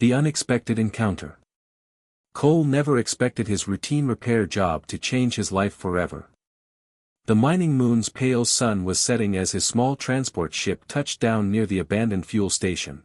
The unexpected encounter. Cole never expected his routine repair job to change his life forever. The mining moon's pale sun was setting as his small transport ship touched down near the abandoned fuel station.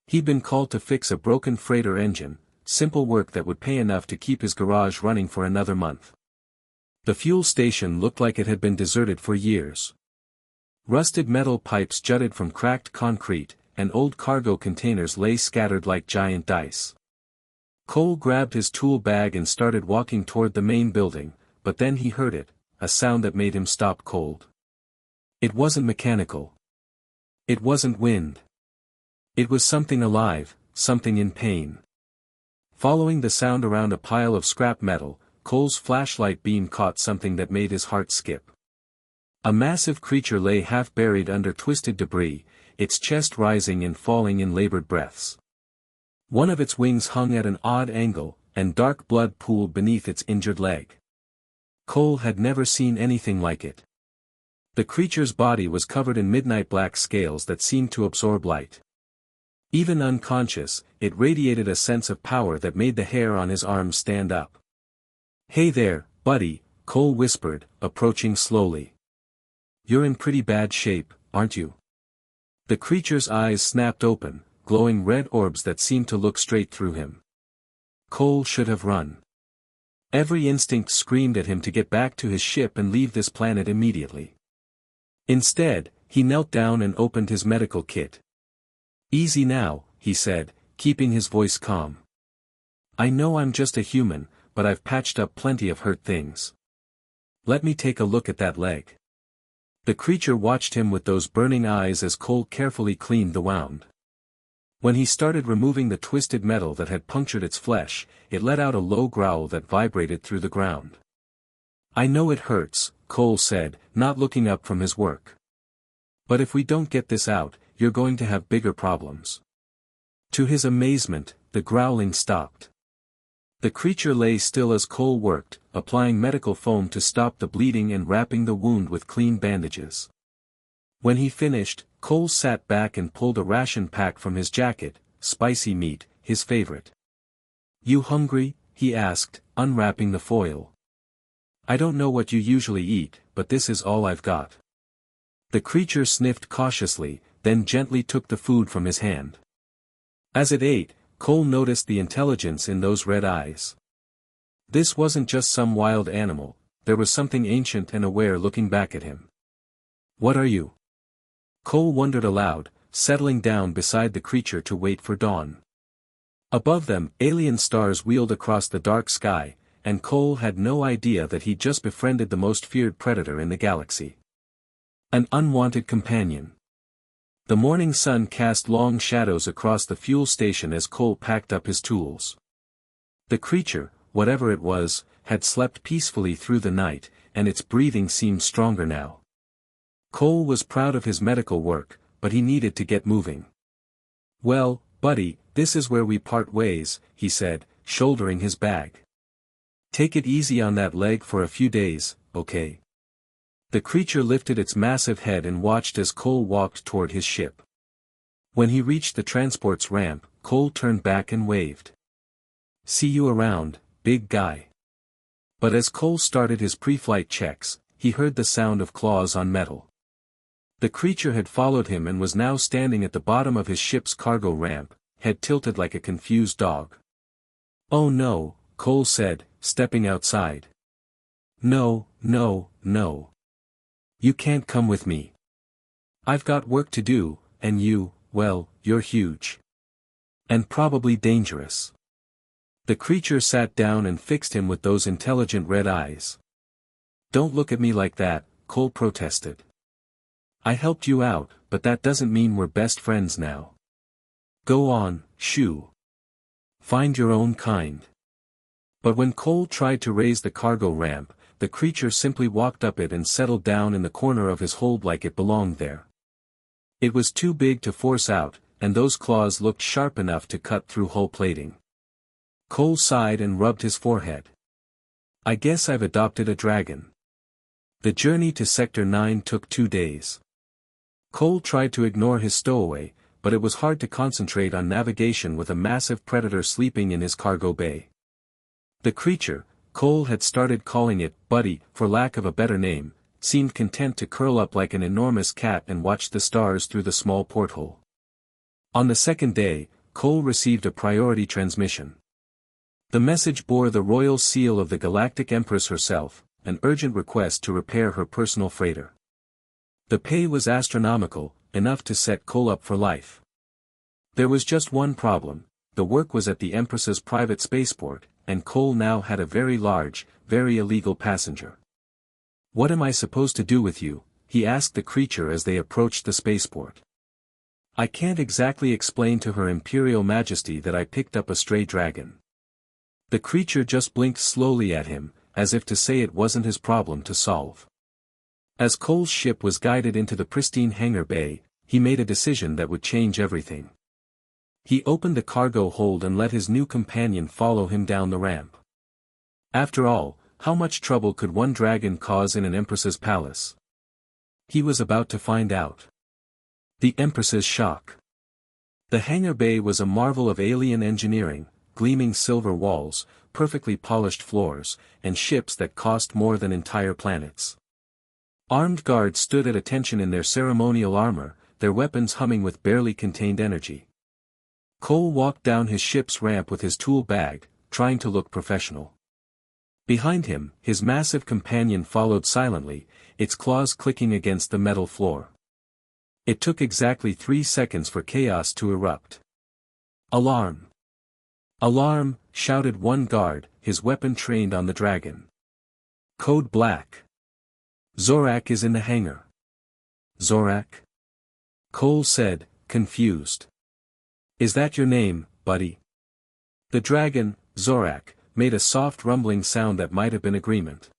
He'd been called to fix a broken freighter engine, simple work that would pay enough to keep his garage running for another month. The fuel station looked like it had been deserted for years. Rusted metal pipes jutted from cracked concrete, and old cargo containers lay scattered like giant dice. Cole grabbed his tool bag and started walking toward the main building, but then he heard it, a sound that made him stop cold. It wasn't mechanical. It wasn't wind. It was something alive, something in pain. Following the sound around a pile of scrap metal, Cole's flashlight beam caught something that made his heart skip. A massive creature lay half buried under twisted debris, its chest rising and falling in labored breaths. One of its wings hung at an odd angle, and dark blood pooled beneath its injured leg. Cole had never seen anything like it. The creature's body was covered in midnight black scales that seemed to absorb light. Even unconscious, it radiated a sense of power that made the hair on his arms stand up. "Hey there, buddy," Cole whispered, approaching slowly. "You're in pretty bad shape, aren't you?" The creature's eyes snapped open, glowing red orbs that seemed to look straight through him. Cole should have run. Every instinct screamed at him to get back to his ship and leave this planet immediately. Instead, he knelt down and opened his medical kit. "Easy now," he said, keeping his voice calm. "I know I'm just a human, but I've patched up plenty of hurt things. Let me take a look at that leg." The creature watched him with those burning eyes as Cole carefully cleaned the wound. When he started removing the twisted metal that had punctured its flesh, it let out a low growl that vibrated through the ground. "I know it hurts," Cole said, not looking up from his work. "But if we don't get this out, you're going to have bigger problems." To his amazement, the growling stopped. The creature lay still as Cole worked, applying medical foam to stop the bleeding and wrapping the wound with clean bandages. When he finished, Cole sat back and pulled a ration pack from his jacket, spicy meat, his favorite. "You hungry?" he asked, unwrapping the foil. "I don't know what you usually eat, but this is all I've got." The creature sniffed cautiously, then gently took the food from his hand. As it ate, Cole noticed the intelligence in those red eyes. This wasn't just some wild animal, there was something ancient and aware looking back at him. "What are you?" Cole wondered aloud, settling down beside the creature to wait for dawn. Above them, alien stars wheeled across the dark sky, and Cole had no idea that he'd just befriended the most feared predator in the galaxy. An unwanted companion. The morning sun cast long shadows across the fuel station as Cole packed up his tools. The creature, whatever it was, had slept peacefully through the night, and its breathing seemed stronger now. Cole was proud of his medical work, but he needed to get moving. "Well, buddy, this is where we part ways," he said, shouldering his bag. "Take it easy on that leg for a few days, okay?" The creature lifted its massive head and watched as Cole walked toward his ship. When he reached the transport's ramp, Cole turned back and waved. "See you around, big guy." But as Cole started his pre-flight checks, he heard the sound of claws on metal. The creature had followed him and was now standing at the bottom of his ship's cargo ramp, head tilted like a confused dog. "Oh no," Cole said, stepping outside. "No, no, no. You can't come with me. I've got work to do, and you, well, you're huge. And probably dangerous." The creature sat down and fixed him with those intelligent red eyes. "Don't look at me like that," Cole protested. "I helped you out, but that doesn't mean we're best friends now. Go on, shoo. Find your own kind." But when Cole tried to raise the cargo ramp, the creature simply walked up it and settled down in the corner of his hold like it belonged there. It was too big to force out, and those claws looked sharp enough to cut through hull plating. Cole sighed and rubbed his forehead. "I guess I've adopted a dragon." The journey to Sector 9 took 2 days. Cole tried to ignore his stowaway, but it was hard to concentrate on navigation with a massive predator sleeping in his cargo bay. The creature, Cole had started calling it Buddy for lack of a better name, seemed content to curl up like an enormous cat and watch the stars through the small porthole. On the second day, Cole received a priority transmission. The message bore the royal seal of the Galactic Empress herself, an urgent request to repair her personal freighter. The pay was astronomical, enough to set Cole up for life. There was just one problem: the work was at the Empress's private spaceport, and Cole now had a very large, very illegal passenger. "What am I supposed to do with you?" he asked the creature as they approached the spaceport. "I can't exactly explain to Her Imperial Majesty that I picked up a stray dragon." The creature just blinked slowly at him, as if to say it wasn't his problem to solve. As Cole's ship was guided into the pristine hangar bay, he made a decision that would change everything. He opened the cargo hold and let his new companion follow him down the ramp. After all, how much trouble could one dragon cause in an Empress's palace? He was about to find out. The Empress's shock. The hangar bay was a marvel of alien engineering, gleaming silver walls, perfectly polished floors, and ships that cost more than entire planets. Armed guards stood at attention in their ceremonial armor, their weapons humming with barely contained energy. Cole walked down his ship's ramp with his tool bag, trying to look professional. Behind him, his massive companion followed silently, its claws clicking against the metal floor. It took exactly 3 seconds for chaos to erupt. "Alarm! Alarm!" shouted one guard, his weapon trained on the dragon. "Code Black. Zorac is in the hangar." "Zorac?" Cole said, confused. "Is that your name, buddy?" The dragon, Zorac, made a soft rumbling sound that might have been agreement.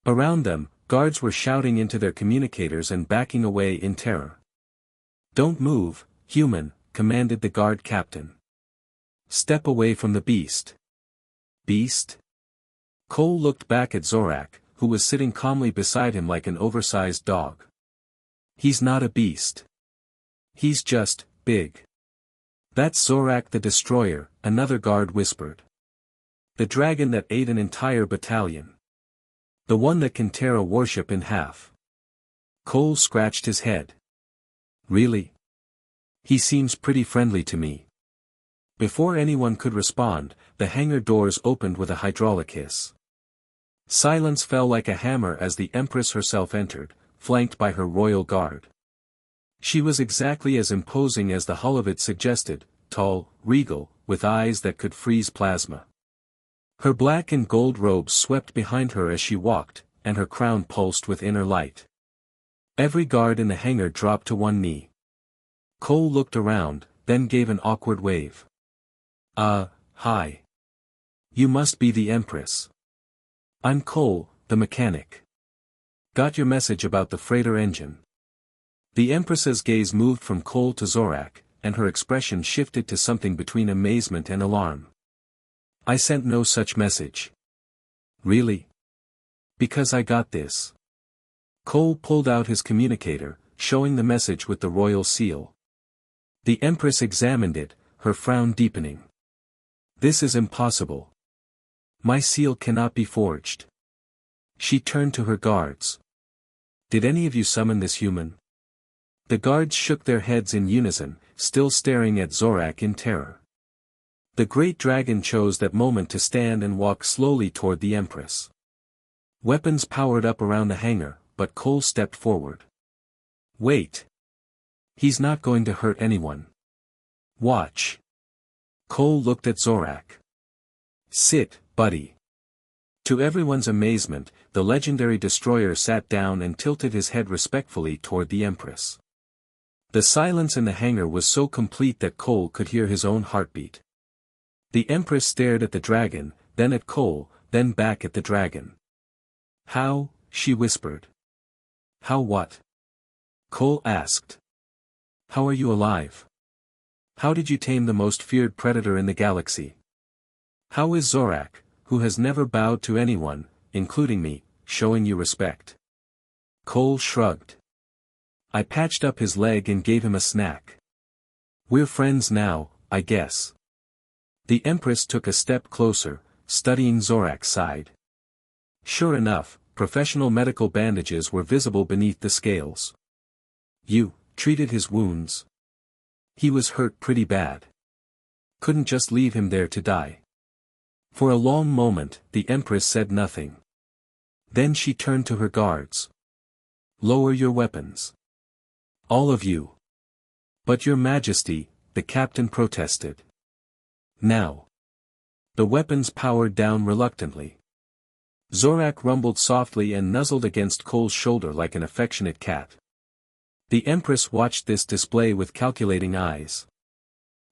Around them, guards were shouting into their communicators and backing away in terror. "Don't move, human," commanded the guard captain. "Step away from the beast." "Beast?" Cole looked back at Zorac, who was sitting calmly beside him like an oversized dog. "He's not a beast. He's just big." "That's Zorac the Destroyer," another guard whispered. "The dragon that ate an entire battalion. The one that can tear a warship in half." Cole scratched his head. "Really? He seems pretty friendly to me." Before anyone could respond, the hangar doors opened with a hydraulic hiss. Silence fell like a hammer as the Empress herself entered, flanked by her royal guard. She was exactly as imposing as the hull of it suggested, tall, regal, with eyes that could freeze plasma. Her black and gold robes swept behind her as she walked, and her crown pulsed with inner light. Every guard in the hangar dropped to one knee. Cole looked around, then gave an awkward wave. Hi. You must be the Empress." "I'm Cole, the mechanic. Got your message about the freighter engine." The Empress's gaze moved from Cole to Zorac, and her expression shifted to something between amazement and alarm. "I sent no such message." "Really?" "Because I got this." Cole pulled out his communicator, showing the message with the royal seal. The Empress examined it, her frown deepening. "This is impossible. My seal cannot be forged." She turned to her guards. "Did any of you summon this human?" The guards shook their heads in unison, still staring at Zorac in terror. The great dragon chose that moment to stand and walk slowly toward the Empress. Weapons powered up around the hangar, but Cole stepped forward. "Wait. He's not going to hurt anyone. Watch." Cole looked at Zorac. "Sit, buddy." To everyone's amazement, the legendary destroyer sat down and tilted his head respectfully toward the Empress. The silence in the hangar was so complete that Cole could hear his own heartbeat. The Empress stared at the dragon, then at Cole, then back at the dragon. "How?" she whispered. "How what?" Cole asked. "How are you alive? How did you tame the most feared predator in the galaxy? How is Zorac, who has never bowed to anyone, including me, showing you respect?" Cole shrugged. "I patched up his leg and gave him a snack. We're friends now, I guess. The Empress took a step closer, studying Zorac's side. Sure enough, professional medical bandages were visible beneath the scales. You treated his wounds. He was hurt pretty bad. Couldn't just leave him there to die. For a long moment, the Empress said nothing. Then she turned to her guards. Lower your weapons. All of you. But your Majesty, the captain protested. Now. The weapons powered down reluctantly. Zorac rumbled softly and nuzzled against Cole's shoulder like an affectionate cat. The Empress watched this display with calculating eyes.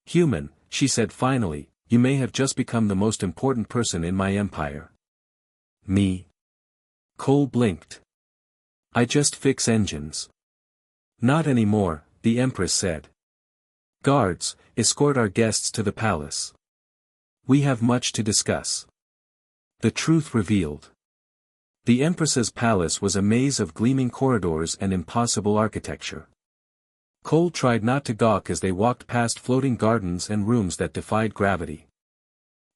Human, she said finally, you may have just become the most important person in my empire. Me? Cole blinked. I just fix engines. Not anymore, the Empress said. Guards, escort our guests to the palace. We have much to discuss. The truth revealed. The Empress's palace was a maze of gleaming corridors and impossible architecture. Cole tried not to gawk as they walked past floating gardens and rooms that defied gravity.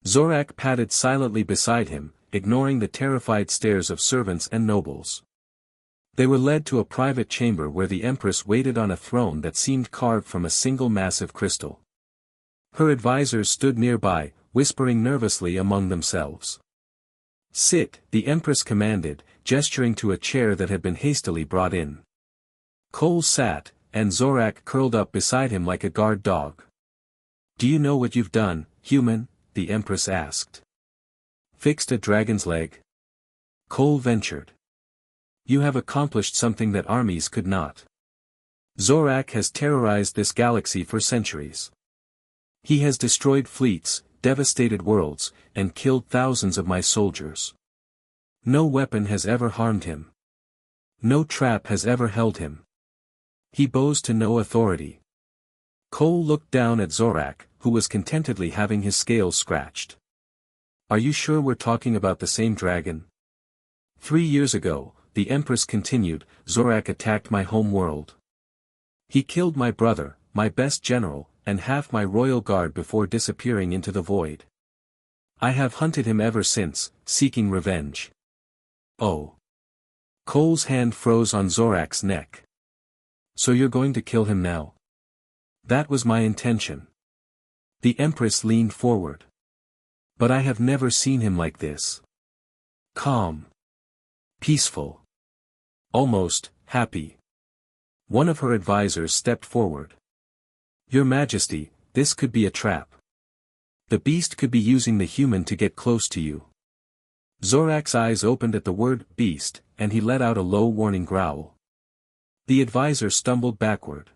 Zorac padded silently beside him, ignoring the terrified stares of servants and nobles. They were led to a private chamber where the Empress waited on a throne that seemed carved from a single massive crystal. Her advisors stood nearby, whispering nervously among themselves. Sit, the Empress commanded, gesturing to a chair that had been hastily brought in. Cole sat, and Zorac curled up beside him like a guard dog. Do you know what you've done, human? The Empress asked. Fixed a dragon's leg? Cole ventured. You have accomplished something that armies could not. Zorac has terrorized this galaxy for centuries. He has destroyed fleets, devastated worlds, and killed thousands of my soldiers. No weapon has ever harmed him. No trap has ever held him. He bows to no authority. Cole looked down at Zorac, who was contentedly having his scales scratched. Are you sure we're talking about the same dragon? 3 years ago, the Empress continued, Zorac attacked my home world. He killed my brother, my best general, and half my royal guard before disappearing into the void. I have hunted him ever since, seeking revenge. Oh. Cole's hand froze on Zorac's neck. So you're going to kill him now? That was my intention. The Empress leaned forward. But I have never seen him like this. Calm. Peaceful. Almost happy. One of her advisors stepped forward. Your Majesty, this could be a trap. The beast could be using the human to get close to you. Zorac's eyes opened at the word beast, and he let out a low warning growl. The advisor stumbled backward.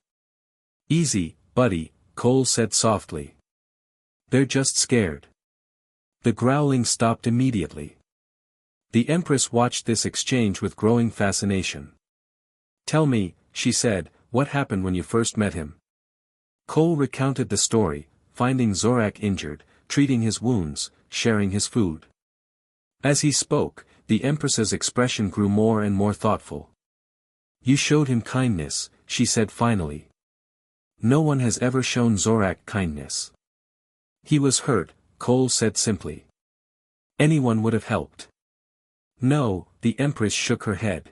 Easy, buddy, Cole said softly. They're just scared. The growling stopped immediately. The Empress watched this exchange with growing fascination. Tell me, she said, what happened when you first met him? Cole recounted the story, finding Zorac injured, treating his wounds, sharing his food. As he spoke, the Empress's expression grew more and more thoughtful. You showed him kindness, she said finally. No one has ever shown Zorac kindness. He was hurt, Cole said simply. Anyone would have helped. No, the Empress shook her head.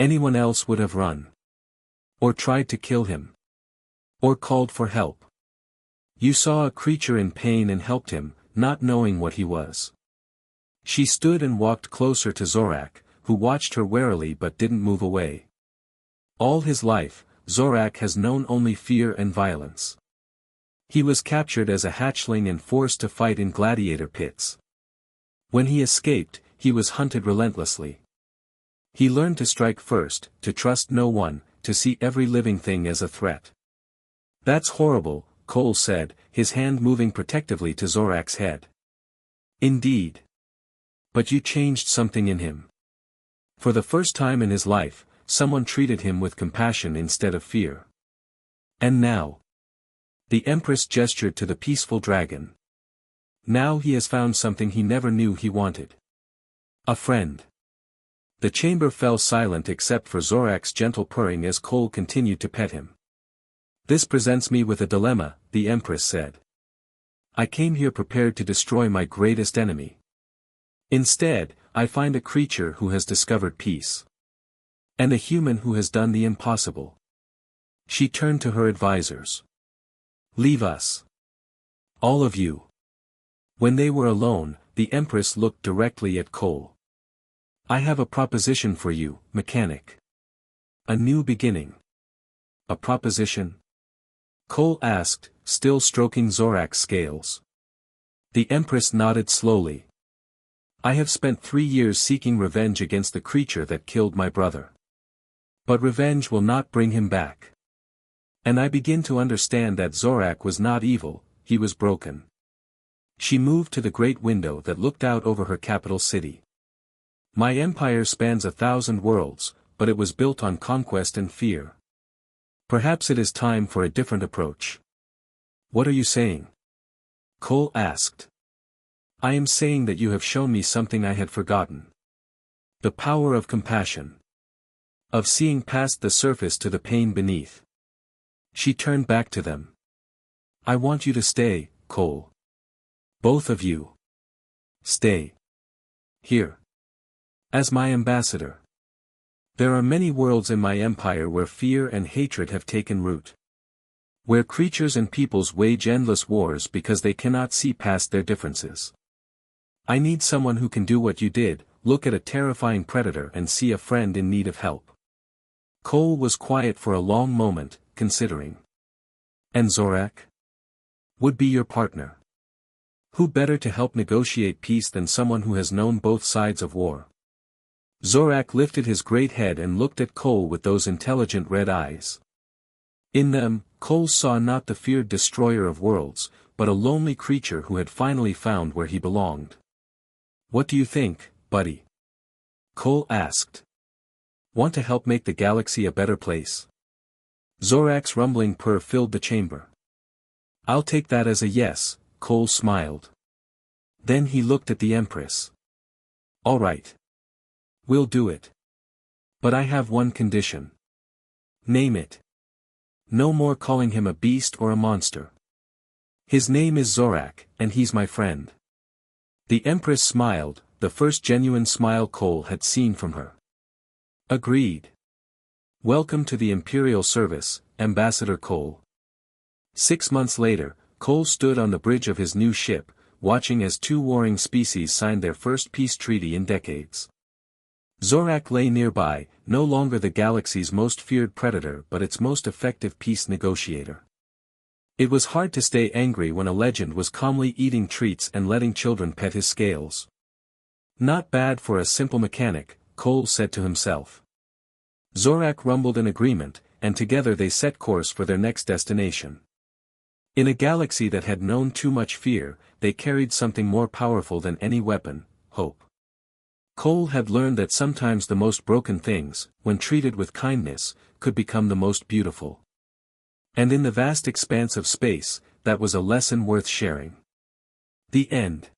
Anyone else would have run. Or tried to kill him. Or called for help. You saw a creature in pain and helped him, not knowing what he was. She stood and walked closer to Zorac, who watched her warily but didn't move away. All his life, Zorac has known only fear and violence. He was captured as a hatchling and forced to fight in gladiator pits. When he escaped, he was hunted relentlessly. He learned to strike first, to trust no one, to see every living thing as a threat. That's horrible, Cole said, his hand moving protectively to Zorac's head. Indeed. But you changed something in him. For the first time in his life, someone treated him with compassion instead of fear. And now. The Empress gestured to the peaceful dragon. Now he has found something he never knew he wanted. A friend. The chamber fell silent except for Zorac's gentle purring as Cole continued to pet him. This presents me with a dilemma, the Empress said. I came here prepared to destroy my greatest enemy. Instead, I find a creature who has discovered peace. And a human who has done the impossible. She turned to her advisors. Leave us. All of you. When they were alone, the Empress looked directly at Cole. I have a proposition for you, mechanic. A new beginning. A proposition? Cole asked, still stroking Zorac's scales. The Empress nodded slowly. I have spent 3 years seeking revenge against the creature that killed my brother. But revenge will not bring him back. And I begin to understand that Zorac was not evil, he was broken. She moved to the great window that looked out over her capital city. My empire spans 1,000 worlds, but it was built on conquest and fear. Perhaps it is time for a different approach. What are you saying? Cole asked. I am saying that you have shown me something I had forgotten. The power of compassion. Of seeing past the surface to the pain beneath. She turned back to them. I want you to stay, Cole. Both of you. Stay. Here. As my ambassador. There are many worlds in my empire where fear and hatred have taken root. Where creatures and peoples wage endless wars because they cannot see past their differences. I need someone who can do what you did, look at a terrifying predator and see a friend in need of help. Cole was quiet for a long moment, considering. And Zorac? Would be your partner. Who better to help negotiate peace than someone who has known both sides of war? Zorac lifted his great head and looked at Cole with those intelligent red eyes. In them, Cole saw not the feared destroyer of worlds, but a lonely creature who had finally found where he belonged. What do you think, buddy? Cole asked. Want to help make the galaxy a better place? Zorac's rumbling purr filled the chamber. I'll take that as a yes, Cole smiled. Then he looked at the Empress. All right. We'll do it. But I have one condition. Name it. No more calling him a beast or a monster. His name is Zorac, and he's my friend. The Empress smiled, the first genuine smile Cole had seen from her. Agreed. Welcome to the Imperial Service, Ambassador Cole. 6 months later, Cole stood on the bridge of his new ship, watching as 2 warring species signed their first peace treaty in decades. Zorac lay nearby, no longer the galaxy's most feared predator but its most effective peace negotiator. It was hard to stay angry when a legend was calmly eating treats and letting children pet his scales. Not bad for a simple mechanic, Cole said to himself. Zorac rumbled in agreement, and together they set course for their next destination. In a galaxy that had known too much fear, they carried something more powerful than any weapon, hope. Cole had learned that sometimes the most broken things, when treated with kindness, could become the most beautiful. And in the vast expanse of space, that was a lesson worth sharing. The end.